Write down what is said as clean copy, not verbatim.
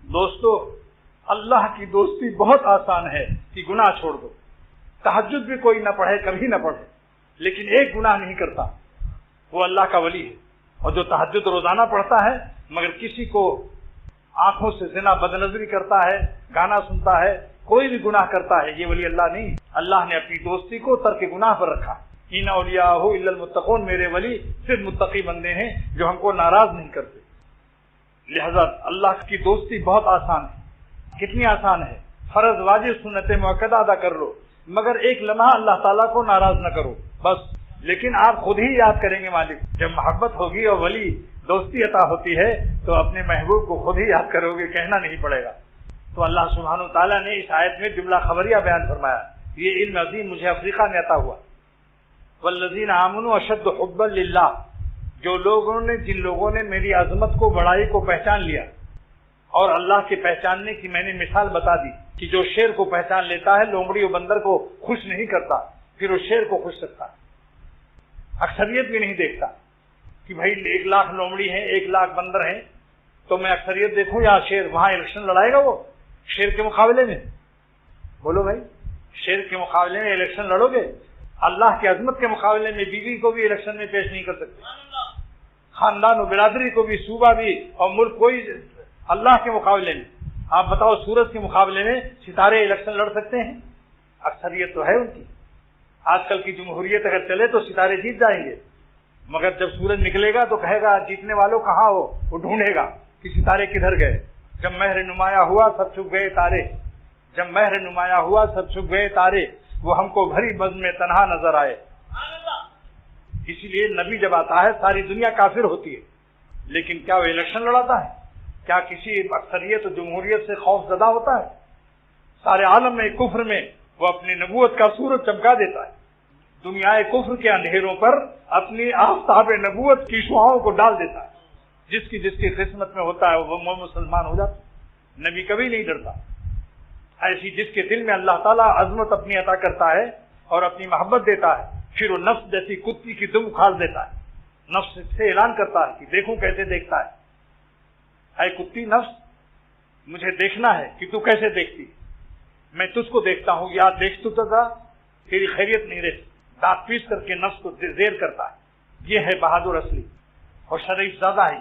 دوستو اللہ کی دوستی بہت آسان ہے کہ گناہ چھوڑ دو. تہجد بھی کوئی نہ پڑھے، کبھی نہ پڑھے، لیکن ایک گناہ نہیں کرتا، وہ اللہ کا ولی ہے. اور جو تہجد روزانہ پڑھتا ہے مگر کسی کو آنکھوں سے زنا بدنظری کرتا ہے، گانا سنتا ہے، کوئی بھی گناہ کرتا ہے، یہ ولی اللہ نہیں. اللہ نے اپنی دوستی کو ترک گناہ پر رکھا. ان اولیاء الا المتقون، میرے ولی صرف متقی بندے ہیں جو ہم کو ناراض نہیں کرتے. لہذا اللہ کی دوستی بہت آسان ہے. کتنی آسان ہے؟ فرض واجب سنت مؤکدہ ادا کر لو، مگر ایک لمحہ اللہ تعالیٰ کو ناراض نہ کرو بس. لیکن آپ خود ہی یاد کریں گے مالک. جب محبت ہوگی اور ولی دوستی عطا ہوتی ہے تو اپنے محبوب کو خود ہی یاد کرو گے، کہنا نہیں پڑے گا. تو اللہ سبحانہ وتعالیٰ نے اس آیت میں جملہ خبریہ بیان فرمایا. یہ علم عظیم مجھے افریقہ میں عطا ہوا. والذین آمنوا اشد حبا للہ، جن لوگوں نے میری عظمت کو، بڑائی کو پہچان لیا اور اللہ کے پہچاننے کی میں نے مثال بتا دی کہ جو شیر کو پہچان لیتا ہے لومڑی و بندر کو خوش نہیں کرتا، پھر وہ شیر کو خوش رکھتا. اکثریت بھی نہیں دیکھتا کہ بھائی 1,00,000 لومڑی ہیں، 1,00,000 بندر ہیں، تو میں اکثریت دیکھوں یا شیر. وہاں الیکشن لڑائے گا وہ شیر کے مقابلے میں؟ بولو بھائی، شیر کے مقابلے میں الیکشن لڑو گے؟ اللہ کی عظمت کے مقابلے میں بیوی کو بھی الیکشن میں پیش نہیں کر سکتے، خاندان و برادری کو بھی، صوبہ بھی اور ملک کوئی. اللہ کے مقابلے میں آپ بتاؤ، سورج کے مقابلے میں ستارے الیکشن لڑ سکتے ہیں؟ اکثریت تو ہے ان کی. آج کل کی جمہوریت اگر چلے تو ستارے جیت جائیں گے، مگر جب سورج نکلے گا تو کہے گا جیتنے والوں کہاں ہو، وہ ڈھونڈے گا کہ ستارے کدھر گئے. جب مہر نمایاں ہوا سب چھپ گئے تارے، جب مہر نمایاں ہوا سب چھپ گئے تارے، وہ ہم کو بھری بزم میں تنہا نظر آئے. اسی لیے نبی جب آتا ہے ساری دنیا کافر ہوتی ہے، لیکن کیا وہ الیکشن لڑاتا ہے؟ کیا کسی اکثریت و جمہوریت سے خوف زدہ ہوتا ہے؟ سارے عالم میں کفر میں وہ اپنی نبوت کا سورج چمکا دیتا ہے. دنیا کفر کے اندھیروں پر اپنی آفتاب نبوت کی شعاؤں کو ڈال دیتا ہے. جس کی قسمت میں ہوتا ہے وہ مسلمان ہو جاتا ہے. نبی کبھی نہیں ڈرتا. ایسی جس کے دل میں اللہ تعالیٰ عظمت اپنی عطا کرتا ہے اور اپنی محبت دیتا ہے، پھر وہ نفس جیسی کتی کی دم کھال دیتا ہے. نفس سے اعلان کرتا ہے کہ دیکھوں کیسے دیکھتا ہے. اے کتی نفس، مجھے دیکھنا ہے کہ تو کیسے دیکھتی. میں تجھ کو دیکھتا ہوں، یا دیکھ تو تھا تیری خیریت نہیں رہتی. دانت پیس کر کے نفس کو زیر کرتا ہے. یہ ہے بہادر اصلی اور شریف زادہ ہے.